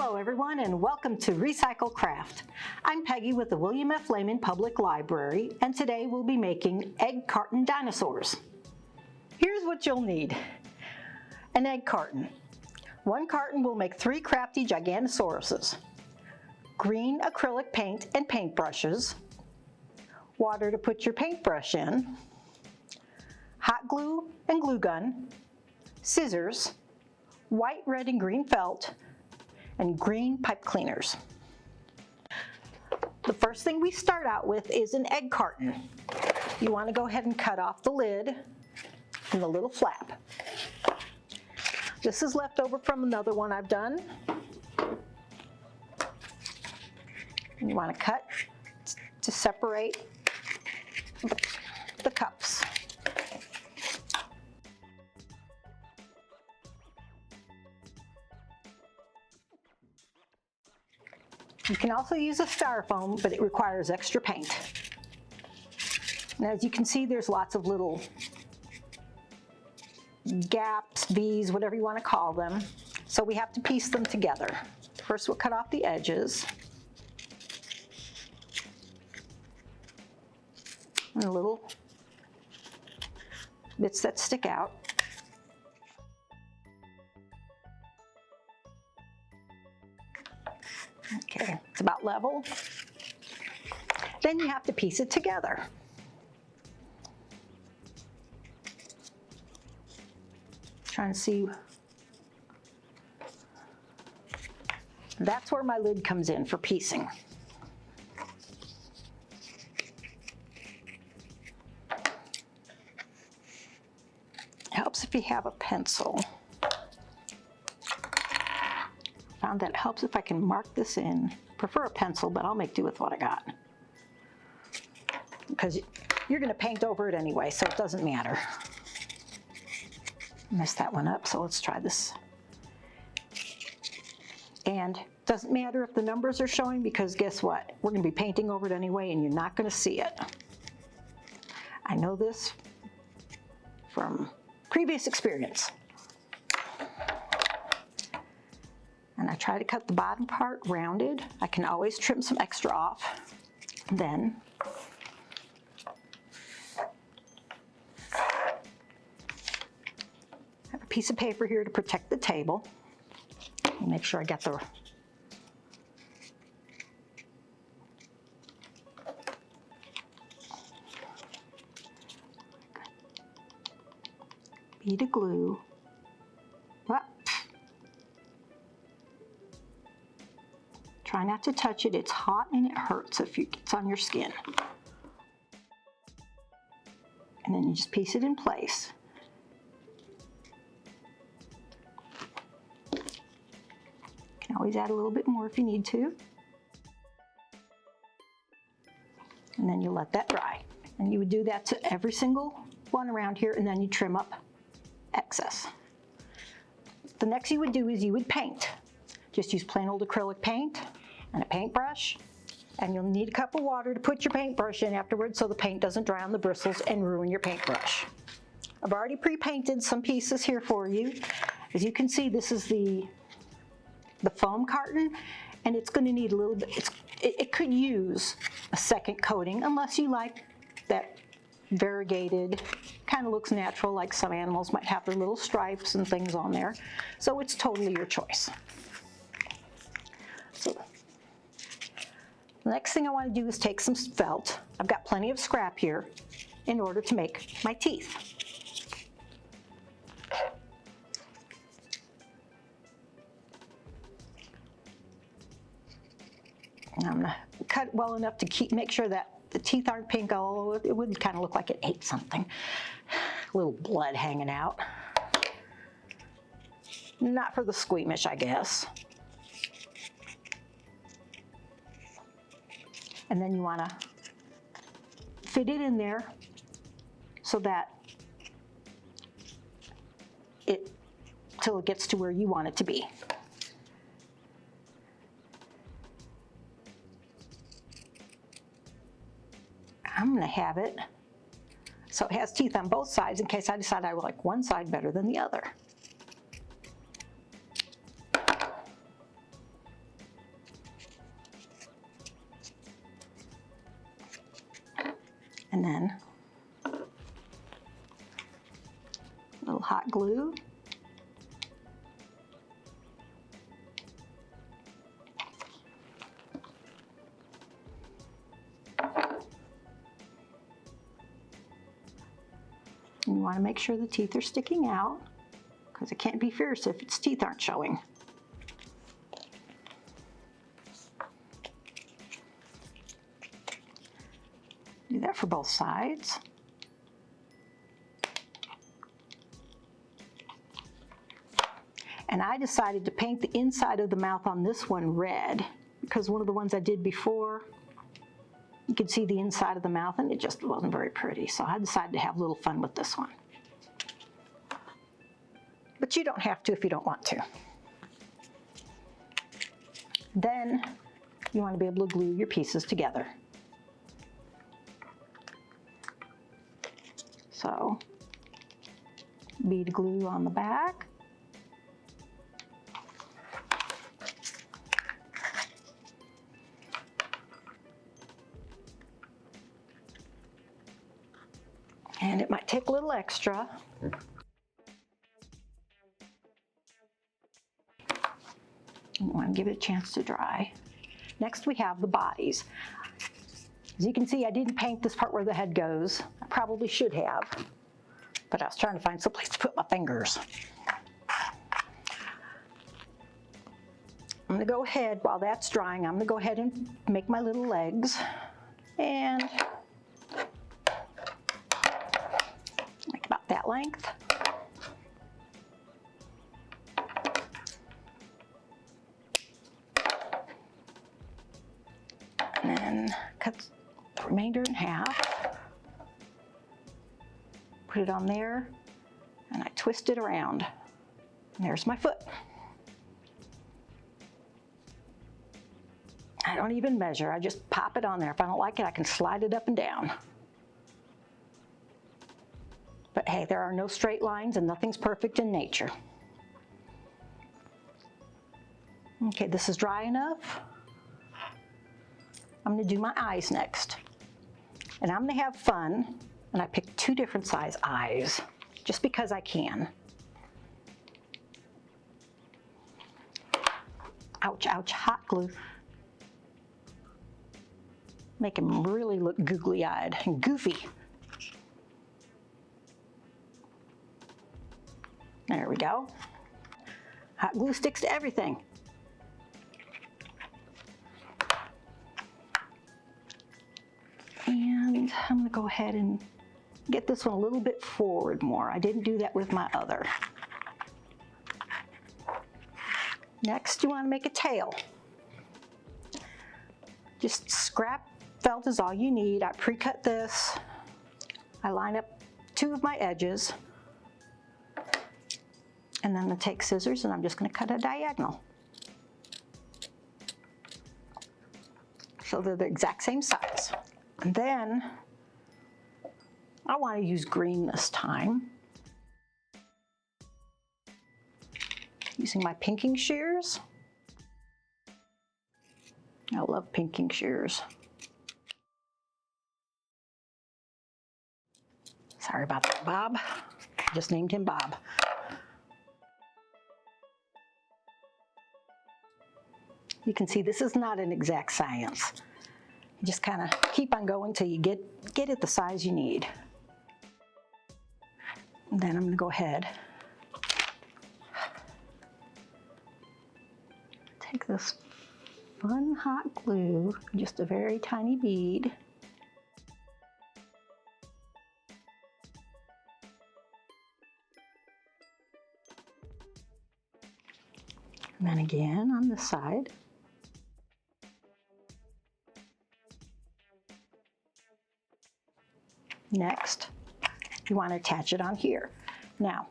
Hello everyone and welcome to Recycle Craft. I'm Peggy with the William F. Lehman Public Library and today we'll be making egg carton dinosaurs. Here's what you'll need. An egg carton. One carton will make 3 crafty Gigantisauruses. Green acrylic paint and paintbrushes. Water to put your paintbrush in. Hot glue and glue gun. Scissors. White, red, and green felt. And green pipe cleaners. The first thing we start out with is an egg carton. You want to go ahead and cut off the lid and the little flap. This is left over from another one I've done. And you want to cut to separate the cups. You can also use a styrofoam, but it requires extra paint. And as you can see, there's lots of little gaps, V's, whatever you want to call them. So we have to piece them together. First, we'll cut off the edges. And the little bits that stick out. Okay, it's about level. Then you have to piece it together. Trying to see. That's where my lid comes in for piecing. Helps if you have a pencil. Found that it helps if I can mark this in. Prefer a pencil, but I'll make do with what I got. Because you're going to paint over it anyway, so it doesn't matter. Messed that one up, so let's try this. And doesn't matter if the numbers are showing, because guess what? We're going to be painting over it anyway, and you're not going to see it. I know this from previous experience. And I try to cut the bottom part rounded. I can always trim some extra off. Then I have a piece of paper here to protect the table. Make sure I get the bead of glue. Try not to touch it, it's hot and it hurts if it's on your skin. And then you just piece it in place. You can always add a little bit more if you need to. And then you let that dry. And you would do that to every single one around here, and then you trim up excess. The next you would do is you would paint. Just use plain old acrylic paint and a paintbrush, and you'll need a cup of water to put your paintbrush in afterwards so the paint doesn't dry on the bristles and ruin your paintbrush. I've already pre-painted some pieces here for you. As you can see, this is the foam carton, and it's going to need a little bit, it could use a second coating unless you like that variegated, kind of looks natural, like some animals might have their little stripes and things on there. So it's totally your choice. So the next thing I want to do is take some felt. I've got plenty of scrap here in order to make my teeth. And I'm going to cut it well enough to make sure that the teeth aren't pink, although it would kind of look like it ate something. A little blood hanging out. Not for the squeamish, I guess. And then you want to fit it in there so that till it gets to where you want it to be. I'm going to have it so it has teeth on both sides in case I decide I like one side better than the other. And then a little hot glue. And you want to make sure the teeth are sticking out, because it can't be fierce if its teeth aren't showing. Do that for both sides. And I decided to paint the inside of the mouth on this one red, because one of the ones I did before, you could see the inside of the mouth and it just wasn't very pretty. So I decided to have a little fun with this one. But you don't have to if you don't want to. Then you want to be able to glue your pieces together. So bead glue on the back. And it might take a little extra. You want to give it a chance to dry. Next we have the bodies. As you can see, I didn't paint this part where the head goes. I probably should have, but I was trying to find some place to put my fingers. I'm going to go ahead, while that's drying, I'm going to go ahead and make my little legs. And like about that length. And then cut the remainder in half. Put it on there, and I twist it around. And there's my foot. I don't even measure, I just pop it on there. If I don't like it, I can slide it up and down. But hey, there are no straight lines and nothing's perfect in nature. Okay, this is dry enough. I'm going to do my eyes next. And I'm going to have fun, and I picked 2 different size eyes, just because I can. Ouch, ouch, hot glue. Make him really look googly-eyed and goofy. There we go. Hot glue sticks to everything. And I'm going to go ahead and get this one a little bit forward more. I didn't do that with my other. Next, you want to make a tail. Just scrap felt is all you need. I pre-cut this. I line up 2 of my edges. And then I take scissors and I'm just going to cut a diagonal. So they're the exact same size. And then I want to use green this time. Using my pinking shears. I love pinking shears. Sorry about that, Bob. I just named him Bob. You can see this is not an exact science. You just kind of keep on going till you get it the size you need. And then I'm going to go ahead. Take this fun hot glue, just a very tiny bead. And then again on this side. Next, you want to attach it on here. Now,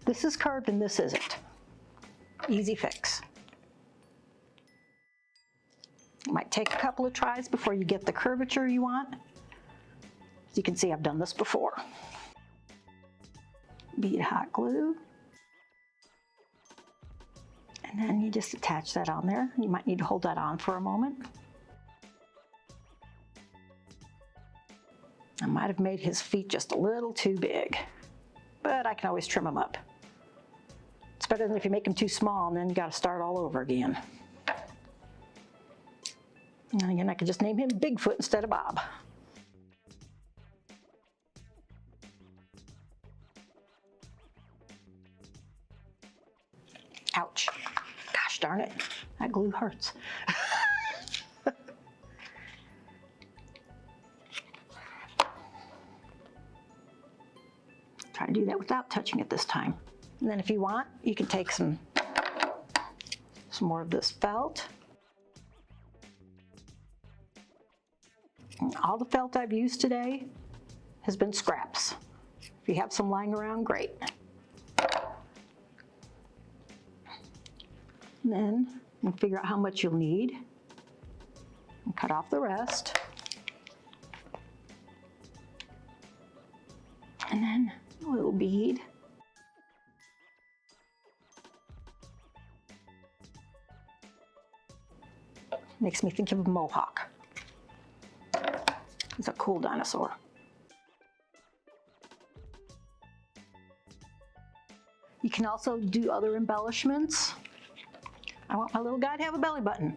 this is curved and this isn't. Easy fix. It might take a couple of tries before you get the curvature you want. As you can see, I've done this before. Bead hot glue. And then you just attach that on there. You might need to hold that on for a moment. I might have made his feet just a little too big, but I can always trim them up. It's better than if you make them too small and then you got to start all over again. And again, I could just name him Bigfoot instead of Bob. Ouch. Gosh darn it, that glue hurts. Try to do that without touching it this time. And then if you want, you can take some more of this felt. And all the felt I've used today has been scraps. If you have some lying around, great. And then you can figure out how much you'll need and cut off the rest. And then a little bead. Makes me think of a mohawk. He's a cool dinosaur. You can also do other embellishments. I want my little guy to have a belly button.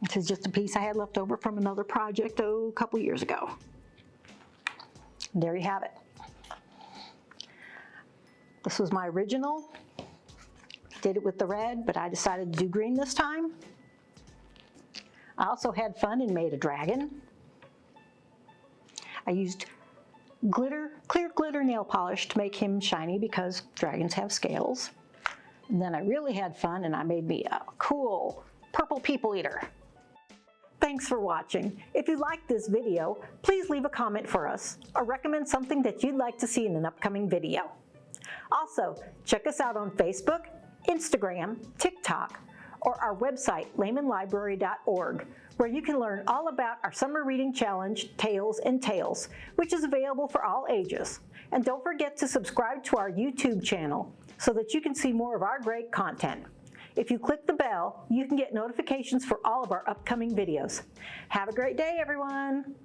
This is just a piece I had left over from another project a couple years ago. There you have it. This was my original. Did it with the red, but I decided to do green this time. I also had fun and made a dragon. I used clear glitter nail polish to make him shiny because dragons have scales. And then I really had fun and I made me a cool purple people eater. Thanks for watching. If you liked this video, please leave a comment for us or recommend something that you'd like to see in an upcoming video. Also, check us out on Facebook, Instagram, TikTok, or our website, laymanlibrary.org, where you can learn all about our Summer Reading Challenge, Tales and Tales, which is available for all ages. And don't forget to subscribe to our YouTube channel so that you can see more of our great content. If you click the bell, you can get notifications for all of our upcoming videos. Have a great day, everyone!